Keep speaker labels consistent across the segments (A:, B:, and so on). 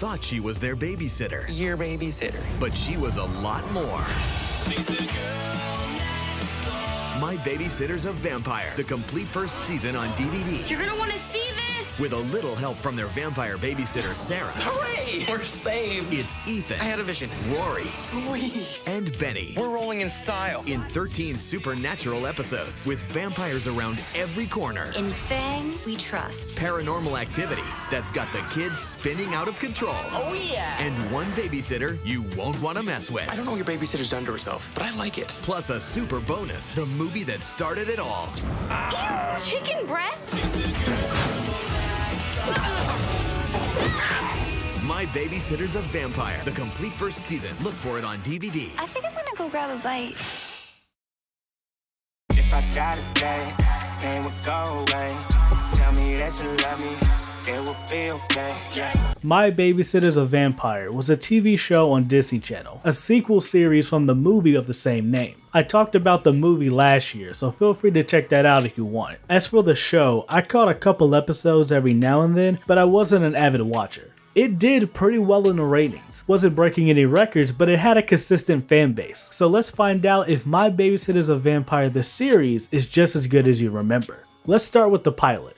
A: thought she was their babysitter.
B: Your babysitter.
A: But she was a lot more. She's the girl next door. My Babysitter's a Vampire, the complete first season on DVD.
C: You're gonna want to see this!
A: With a little help from their vampire babysitter, Sarah.
B: Hooray! We're saved!
A: It's Ethan.
B: I had a vision.
A: Rory.
B: Sweet!
A: And Benny.
B: We're rolling in style.
A: In 13 supernatural episodes, with vampires around every corner.
C: In Fangs, we trust.
A: Paranormal activity that's got the kids spinning out of control.
B: Oh, yeah!
A: And one babysitter you won't want to mess with.
B: I don't know what your babysitter's done to herself, but I like it.
A: Plus a super bonus, the movie that started it all.
C: Ew, chicken breath?
A: My Babysitter's a Vampire, the complete first season. Look for it on DVD.
C: I think I'm gonna go grab a bite.
D: If I got a day, pain would go away. Tell me that you love me, it will be okay, yeah.
E: My Babysitter's a Vampire was a TV show on Disney Channel, a sequel series from the movie of the same name. I talked about the movie last year, so feel free to check that out if you want. As for the show, I caught a couple episodes every now and then, but I wasn't an avid watcher. It did pretty well in the ratings. Wasn't breaking any records, but it had a consistent fan base. So let's find out if My Babysitter's a Vampire the series is just as good as you remember. Let's start with the pilot.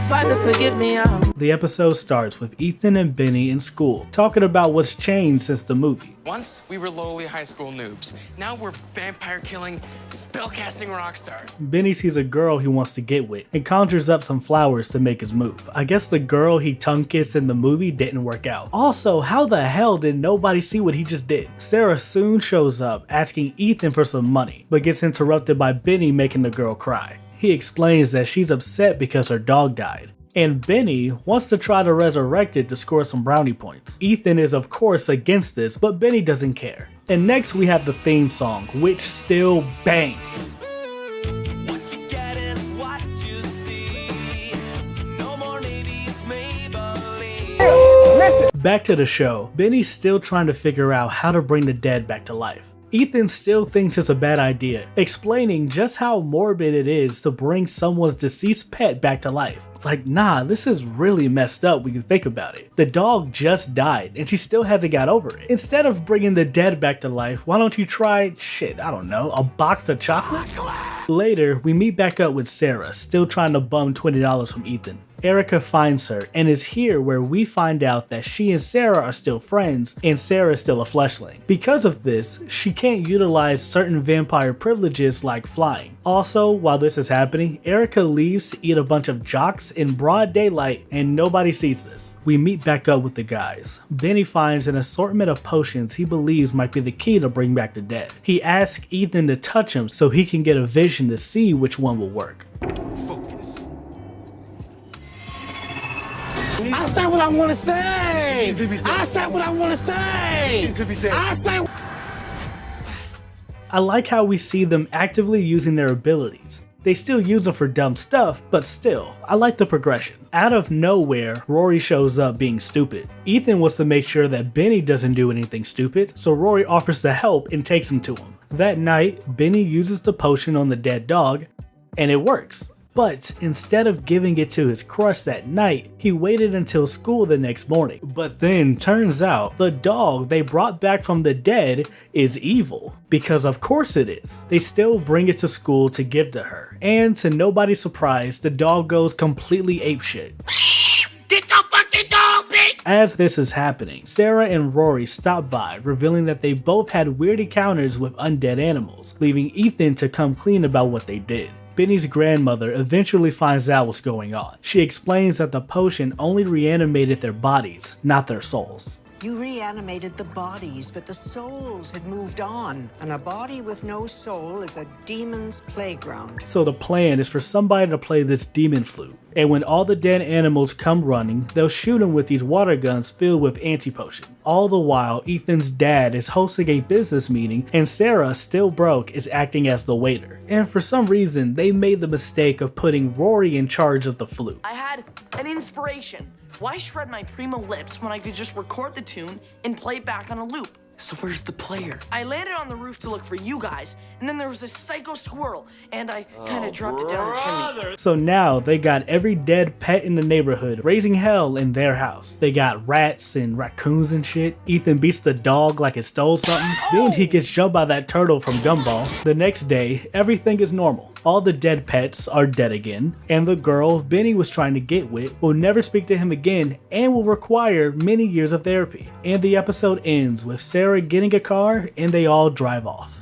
F: Father, forgive me,
E: The episode starts with Ethan and Benny in school, talking about what's changed since the movie.
B: Once we were lowly high school noobs. Now we're vampire-killing, spell-casting rock stars.
E: Benny sees a girl he wants to get with and conjures up some flowers to make his move. I guess the girl he tongue-kissed in the movie didn't work out. Also, how the hell did nobody see what he just did? Sarah soon shows up asking Ethan for some money, but gets interrupted by Benny making the girl cry. He explains that she's upset because her dog died, and Benny wants to try to resurrect it to score some brownie points. Ethan is of course against this, but Benny doesn't care. And next we have the theme song, which still bangs.
D: What you get is what you see. No more maybe, it's Maybelline.
E: Back to the show, Benny's still trying to figure out how to bring the dead back to life. Ethan still thinks it's a bad idea, explaining just how morbid it is to bring someone's deceased pet back to life. Like, nah, this is really messed up when you think about it. The dog just died and she still hasn't got over it. Instead of bringing the dead back to life, why don't you try, I don't know, a box of chocolates? Later, we meet back up with Sarah, still trying to bum $20 from Ethan. Erica finds her and is here where we find out that she and Sarah are still friends and Sarah is still a fleshling. Because of this, she can't utilize certain vampire privileges like flying. Also, while this is happening, Erica leaves to eat a bunch of jocks in broad daylight and nobody sees this. We meet back up with the guys. Benny finds an assortment of potions he believes might be the key to bring back the dead. He asks Ethan to touch him so he can get a vision to see which one will work.
D: Focus.
G: I said what I want to say. I said what I want to say. I say.
E: I like how we see them actively using their abilities. They still use them for dumb stuff, but still, I like the progression. Out of nowhere, Rory shows up being stupid. Ethan wants to make sure that Benny doesn't do anything stupid, so Rory offers to help and takes him to him. That night, Benny uses the potion on the dead dog, and it works. But instead of giving it to his crush that night, he waited until school the next morning. But then turns out the dog they brought back from the dead is evil. Because of course it is. They still bring it to school to give to her. And to nobody's surprise, the dog goes completely apeshit.
G: Get the fucking dog, bitch!
E: As this is happening, Sarah and Rory stop by, revealing that they both had weird encounters with undead animals, leaving Ethan to come clean about what they did. Benny's grandmother eventually finds out what's going on. She explains that the potion only reanimated their bodies, not their souls.
H: You reanimated the bodies, but the souls had moved on. And a body with no soul is a demon's playground.
E: So the plan is for somebody to play this demon flute. And when all the dead animals come running, they'll shoot them with these water guns filled with anti-potion. All the while, Ethan's dad is hosting a business meeting and Sarah, still broke, is acting as the waiter. And for some reason, they made the mistake of putting Rory in charge of the flute.
I: I had an inspiration. Why shred my primo lips when I could just record the tune and play it back on a loop?
B: So where's the player?
F: I landed on the roof to look for you guys, and then there was this psycho squirrel, and I kind of dropped it down the chimney.
E: So now they got every dead pet in the neighborhood raising hell in their house. They got rats and raccoons and shit. Ethan beats the dog like it stole something. Then he gets jumped by that turtle from Gumball. The next day, everything is normal. All the dead pets are dead again, and the girl Benny was trying to get with will never speak to him again and will require many years of therapy. And the episode ends with Sarah getting a car and they all drive off.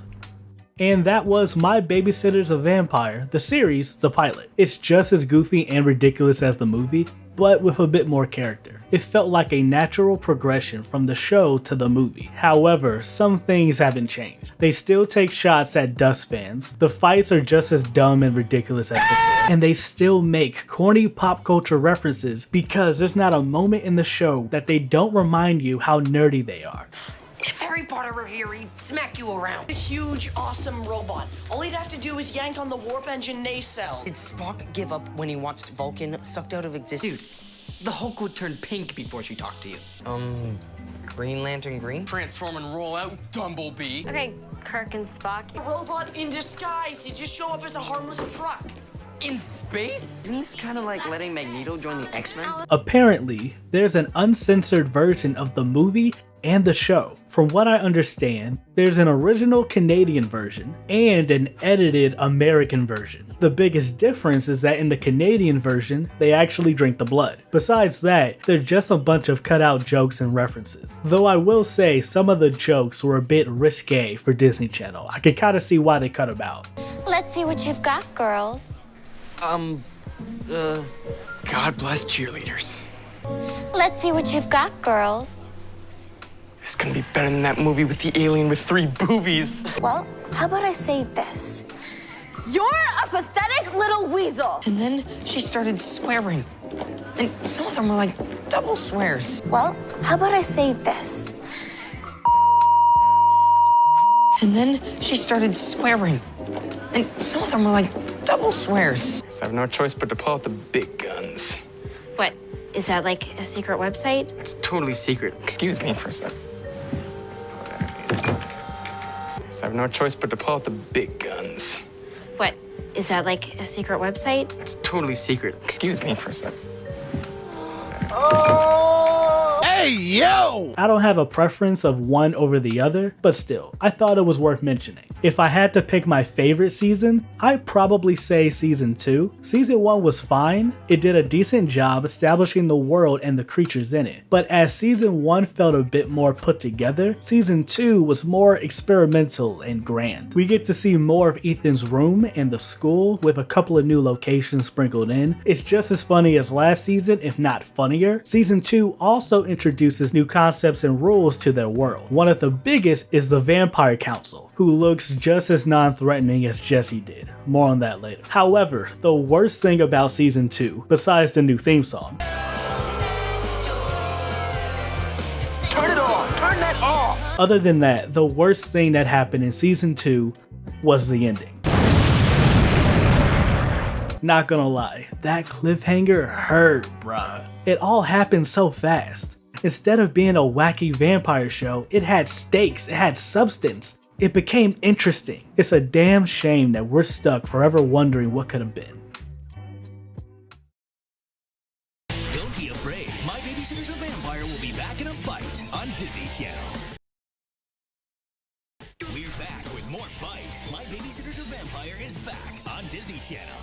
E: And that was My Babysitter's a Vampire, the series, the pilot. It's just as goofy and ridiculous as the movie, but with a bit more character. It felt like a natural progression from the show to the movie. However, some things haven't changed. They still take shots at Dust fans, the fights are just as dumb and ridiculous as before, and they still make corny pop culture references because there's not a moment in the show that they don't remind you how nerdy they are.
F: If Harry Potter were here, he'd smack you around. A huge, awesome robot. All he'd have to do is yank on the warp engine nacelle.
I: Did Spock give up when he watched Vulcan sucked out of existence?
J: Dude, the Hulk would turn pink before she talked to you.
I: Green Lantern green?
B: Transform and roll out, Dumblebee.
C: Okay, Kirk and Spock.
F: A robot in disguise. He'd just show up as a harmless truck.
B: In space?
J: Isn't this kind of like letting Magneto join the X-Men?
E: Apparently, there's an uncensored version of the movie and the show. From what I understand, there's an original Canadian version and an edited American version. The biggest difference is that in the Canadian version, they actually drink the blood. Besides that, they're just a bunch of cutout jokes and references. Though I will say some of the jokes were a bit risque for Disney Channel. I can kind of see why they cut them out.
C: Let's see what you've got, girls.
B: God bless cheerleaders.
C: Let's see what you've got, girls.
B: This is gonna be better than that movie with the alien with 3 boobies.
K: Well, how about I say this? You're a pathetic little weasel.
I: And then she started swearing. And some of them were like double swears.
K: Well, how about I say this?
I: And then she started swearing. And some of them were like double swears.
B: So I have no choice but to pull out the big guns.
C: What? Is that like a secret website?
B: It's totally secret. Excuse me for a sec. So I have no choice but to pull out the big guns.
C: What? Is that like a secret website?
B: It's totally secret. Excuse me for a sec.
G: Hey, yo!
E: I don't have a preference of one over the other, but still, I thought it was worth mentioning. If I had to pick my favorite season, I'd probably say season 2. Season 1 was fine, it did a decent job establishing the world and the creatures in it, but as season 1 felt a bit more put together, season 2 was more experimental and grand. We get to see more of Ethan's room and the school with a couple of new locations sprinkled in. It's just as funny as last season, if not funnier. Season 2 also introduces new concepts and rules to their world. One of the biggest is the Vampire Council, who looks just as non-threatening as Jesse did. More on that later. However, the worst thing about season 2, besides the new theme song,
G: Turn it off! Turn that off!
E: other than that, the worst thing that happened in season 2 was the ending. Not gonna lie, that cliffhanger hurt, bruh. It all happened so fast. Instead of being a wacky vampire show, it had stakes, it had substance. It became interesting. It's a damn shame that we're stuck forever wondering what could have been.
A: Don't be afraid. My Babysitter's a Vampire will be back in a bite on Disney Channel. We're back with more Bite. My Babysitter's a Vampire is back on Disney Channel.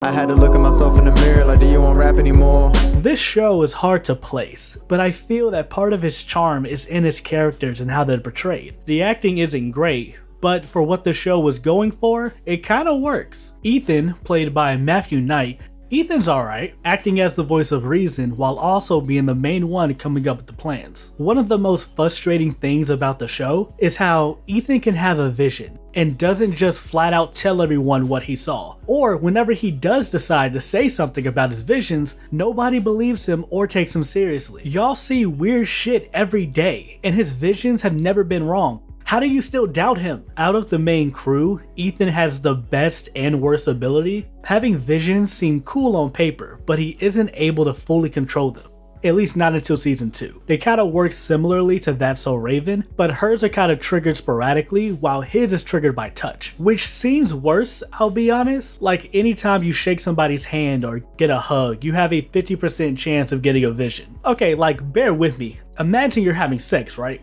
L: I had to look at myself in the mirror like, do you want rap anymore?
E: This show is hard to place, but I feel that part of its charm is in its characters and how they're portrayed. The acting isn't great, but for what the show was going for, it kinda works. Ethan, played by Matthew Knight, Ethan's alright, acting as the voice of reason while also being the main one coming up with the plans. One of the most frustrating things about the show is how Ethan can have a vision and doesn't just flat out tell everyone what he saw. Or whenever he does decide to say something about his visions, nobody believes him or takes him seriously. Y'all see weird shit every day, and his visions have never been wrong. How do you still doubt him? Out of the main crew, Ethan has the best and worst ability. Having visions seem cool on paper, but he isn't able to fully control them. at least not until season 2. They kind of work similarly to That's So Raven, but hers are kind of triggered sporadically while his is triggered by touch, which seems worse, I'll be honest. Like anytime you shake somebody's hand or get a hug, you have a 50% chance of getting a vision. Okay, like bear with me. Imagine you're having sex, right?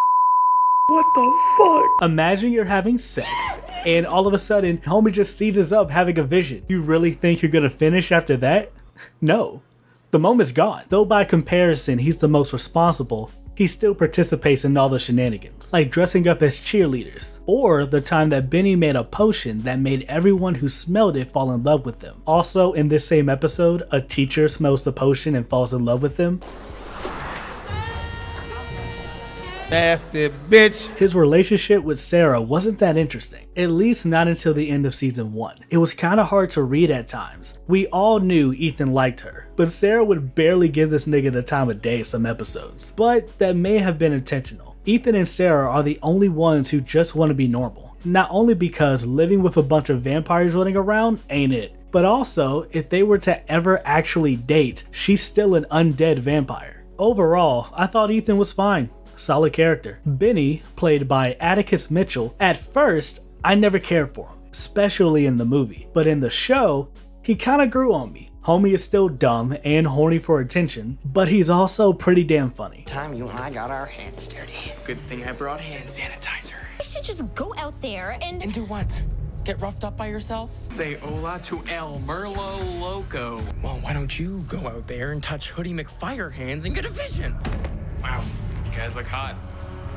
E: What the fuck? Imagine you're having sex and all of a sudden homie just seizes up having a vision. You really think you're gonna finish after that? No. The moment's gone. Though by comparison he's the most responsible, he still participates in all the shenanigans, like dressing up as cheerleaders, or the time that Benny made a potion that made everyone who smelled it fall in love with them. Also in this same episode, a teacher smells the potion and falls in love with him.
G: Nasty bitch.
E: His relationship with Sarah wasn't that interesting, at least not until the end of season 1. It was kinda hard to read at times. We all knew Ethan liked her, but Sarah would barely give this nigga the time of day some episodes. But that may have been intentional. Ethan and Sarah are the only ones who just want to be normal. Not only because living with a bunch of vampires running around ain't it, but also if they were to ever actually date, she's still an undead vampire. Overall, I thought Ethan was fine. Solid character. Benny, played by Atticus Mitchell, at first, I never cared for him, especially in the movie. But in the show, he kinda grew on me. Homie is still dumb and horny for attention, but he's also pretty damn funny.
J: Time you and I got our hands dirty.
B: Good thing I brought hand sanitizer.
M: You should just go out there and...
B: And do what? Get roughed up by yourself? Say hola to El Merlo Loco. Well, why don't you go out there and touch Hoodie McFire hands and get a vision? Wow. You guys look hot.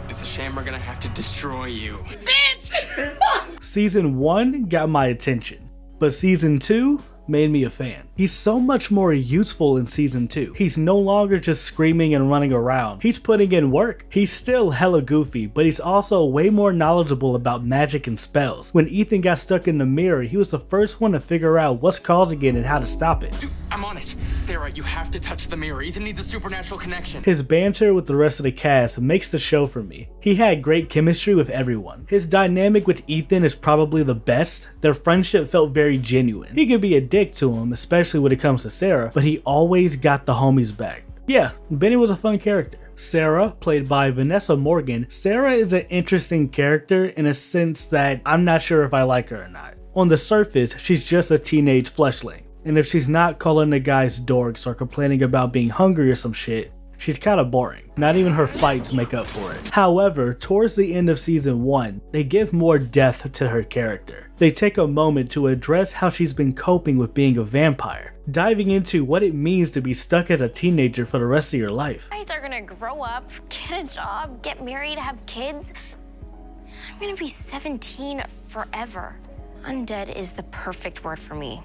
B: It's a shame we're gonna have to destroy you. Bitch!
E: Season 1 got my attention, but season 2 made me a fan. He's so much more useful in season 2. He's no longer just screaming and running around. He's putting in work. He's still hella goofy, but he's also way more knowledgeable about magic and spells. When Ethan got stuck in the mirror, he was the first one to figure out what's causing it and how to stop it.
B: Dude, I'm on it. Sarah, you have to touch the mirror. Ethan needs a supernatural connection.
E: His banter with the rest of the cast makes the show for me. He had great chemistry with everyone. His dynamic with Ethan is probably the best. Their friendship felt very genuine. He could be a dick to him, especially when it comes to Sarah, but he always got the homies back. Yeah, Benny was a fun character. Sarah, played by Vanessa Morgan. Sarah is an interesting character in a sense that I'm not sure if I like her or not. On the surface, she's just a teenage fleshling, and if she's not calling the guys dorks or complaining about being hungry or some shit, she's kinda boring. Not even her fights make up for it. However, towards the end of season 1, they give more depth to her character. They take a moment to address how she's been coping with being a vampire, diving into what it means to be stuck as a teenager for the rest of your life.
C: You guys are gonna grow up, get a job, get married, have kids. I'm gonna be 17 forever. Undead is the perfect word for me.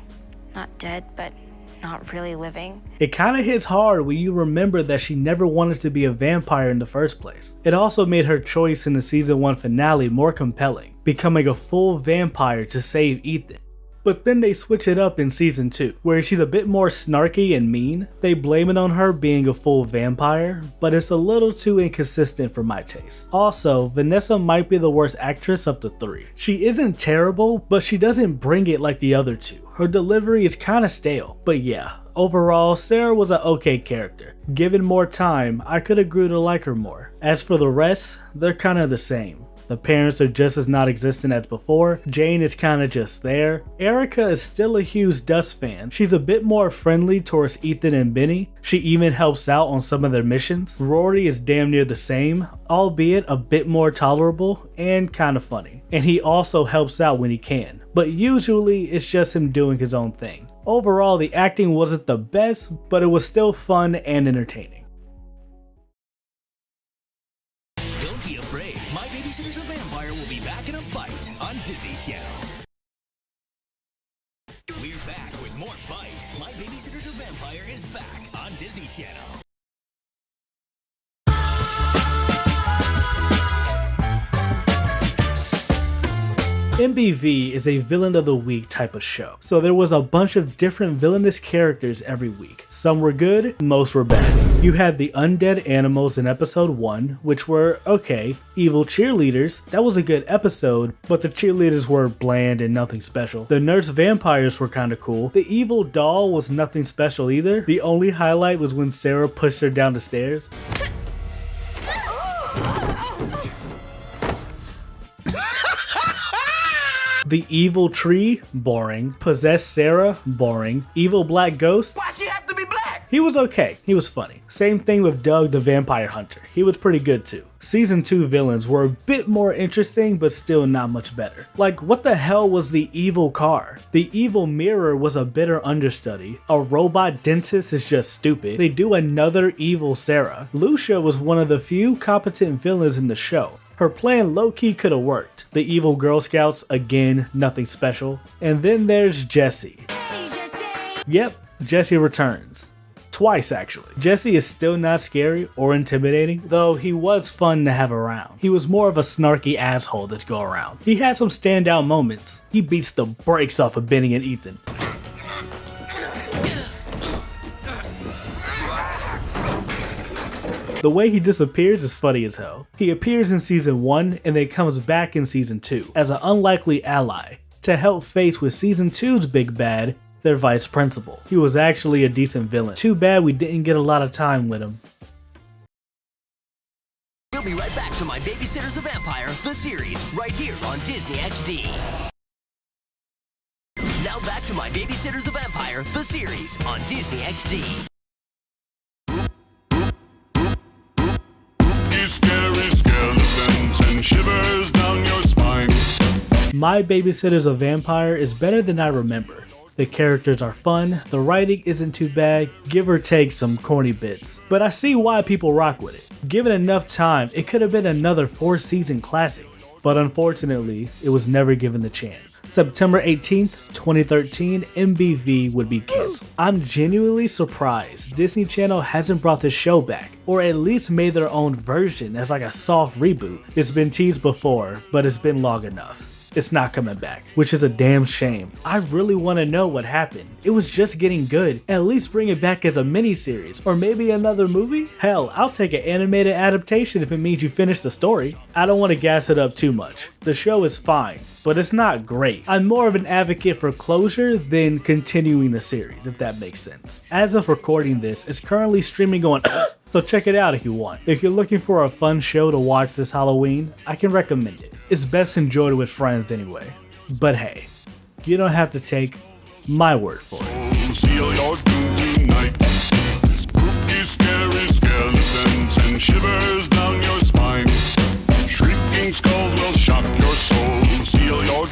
C: Not dead, but not really living.
E: It kinda hits hard when you remember that she never wanted to be a vampire in the first place. It also made her choice in the season 1 finale more compelling, becoming a full vampire to save Ethan. But then they switch it up in season 2, where she's a bit more snarky and mean. They blame it on her being a full vampire, but it's a little too inconsistent for my taste. Also, Vanessa might be the worst actress of the 3. She isn't terrible, but she doesn't bring it like the other 2. Her delivery is kinda stale. But yeah, overall, Sarah was an okay character. Given more time, I could've grew to like her more. As for the rest, they're kinda the same. The parents are just as non-existent as before. Jane is kinda just there. Erica is still a huge Dust fan. She's a bit more friendly towards Ethan and Benny. She even helps out on some of their missions. Rory is damn near the same, albeit a bit more tolerable and kinda funny. And he also helps out when he can, but usually it's just him doing his own thing. Overall, the acting wasn't the best, but it was still fun and entertaining.
A: Don't be afraid. My Babysitter's a Vampire will be back in a bite on Disney Channel. We're back with more Bite. My Babysitter's a Vampire is back on Disney Channel.
E: MBV is a villain of the week type of show, so there was a bunch of different villainous characters every week. Some were good, most were bad. You had the undead animals in episode 1, which were okay. Evil cheerleaders, that was a good episode, but the cheerleaders were bland and nothing special. The nurse vampires were kinda cool. The evil doll was nothing special either. The only highlight was when Sarah pushed her down the stairs. The evil tree, boring. Possessed Sarah, boring. Evil black ghost.
F: Why she have to be black?
E: He was okay. He was funny. Same thing with Doug the Vampire Hunter. He was pretty good too. Season 2 villains were a bit more interesting, but still not much better. Like, what the hell was the evil car? The evil mirror was a bitter understudy. A robot dentist is just stupid. They do another evil Sarah. Lucia was one of the few competent villains in the show. Her plan low-key could have worked. The evil Girl Scouts, again, nothing special. And then there's Jesse. Yep, Jesse returns. Twice, actually. Jesse is still not scary or intimidating, though he was fun to have around. He was more of a snarky asshole to go around. He had some standout moments. He beats the brakes off of Benny and Ethan. The way he disappears is funny as hell. He appears in season 1 and then comes back in season 2 as an unlikely ally to help face with season 2's big bad, their vice principal. He was actually a decent villain. Too bad we didn't get a lot of time with him.
A: We'll be right back to My Babysitter's a Vampire, the series, right here on Disney XD. Now back to My Babysitter's a Vampire, the series on Disney XD.
N: Scary skeletons and shivers down your spine.
E: My Babysitter's a Vampire is better than I remember. The characters are fun, the writing isn't too bad, give or take some corny bits. But I see why people rock with it. Given enough time, it could have been another 4-season classic. But unfortunately, it was never given the chance. September 18th, 2013, MBV would be canceled. I'm genuinely surprised Disney Channel hasn't brought this show back, or at least made their own version as like a soft reboot. It's been teased before, but it's been long enough. It's not coming back, which is a damn shame. I really want to know what happened. It was just getting good. At least bring it back as a miniseries, or maybe another movie? Hell, I'll take an animated adaptation if it means you finish the story. I don't want to gas it up too much. The show is fine, but it's not great. I'm more of an advocate for closure than continuing the series, if that makes sense. As of recording this, it's currently streaming on so check it out if you want. If you're looking for a fun show to watch this Halloween, I can recommend it. It's best enjoyed with friends anyway. But hey, you don't have to take my word for it.
N: Seal your doom tonight. Spooky, scary skeletons and shivers down your spine. Shrieking skulls will shock your soul. Seal your